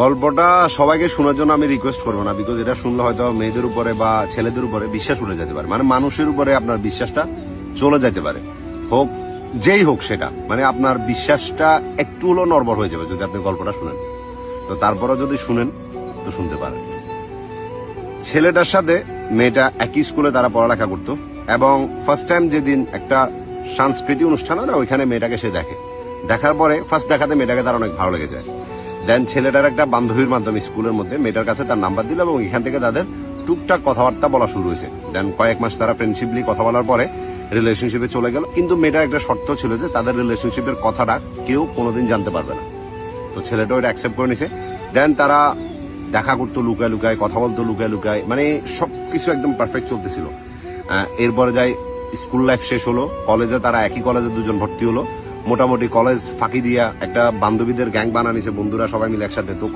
গল্পটা সবাইকে শোনার জন্য আমি রিকোয়েস্ট করবো না, বিকজ এটা শুনলে হয়তো মেয়েদের উপরে বা ছেলেদের উপরে বিশ্বাস উঠে যেতে পারে, মানে মানুষের উপরে আপনার বিশ্বাসটা চলে যেতে পারে, হোক যেই হোক সেটা, মানে আপনার বিশ্বাসটা একটু হলেও নড়বড় হয়ে যাবে যদি আপনি গল্পটা শুনেন। তো তারপরে যদি শুনেন তো শুনতে পারেন। ছেলেটার সাথে মেয়েটা একই স্কুলে তারা পড়ালেখা করতো, এবং ফার্স্ট টাইম যেদিন একটা সাংস্কৃতিক অনুষ্ঠান হয় না, ওইখানে মেয়েটাকে সে দেখে। দেখার পরে ফার্স্ট দেখাতে মেয়েটাকে তার অনেক ভালো লেগে যায়। দেন ছেলেটার একটা বান্ধবীর মাধ্যমে স্কুলের মধ্যে মেয়েটার কাছে তার নাম্বার দিল, এবং এখান থেকে তাদের টুকটাক কথাবার্তা বলা শুরু হয়েছে। দেন কয়েক মাস তারা ফ্রেন্ডশিপলি কথা বলার পরে রিলেশনশিপে চলে গেল, কিন্তু মেয়েটার একটা শর্ত ছিল যে তাদের রিলেশনশিপের কথাটা কেউ কোনোদিন জানতে পারবে না। তো ছেলেটা ওটা অ্যাকসেপ্ট করে নিছে। দেন তারা দেখা করতো লুকায় লুকায়, কথা বলতো লুকায় লুকায়, মানে সবকিছু একদম পারফেক্ট চলতেছিল। এরপরে যাই স্কুল লাইফ শেষ হলো, কলেজে তারা একই কলেজে দুজন ভর্তি হলো। মোটামুটি কলেজ ফাঁকি দিয়া একটা বান্ধবীদের গ্যাং বানানিছে, বন্ধুরা সবাই মিলে একসাথে। তো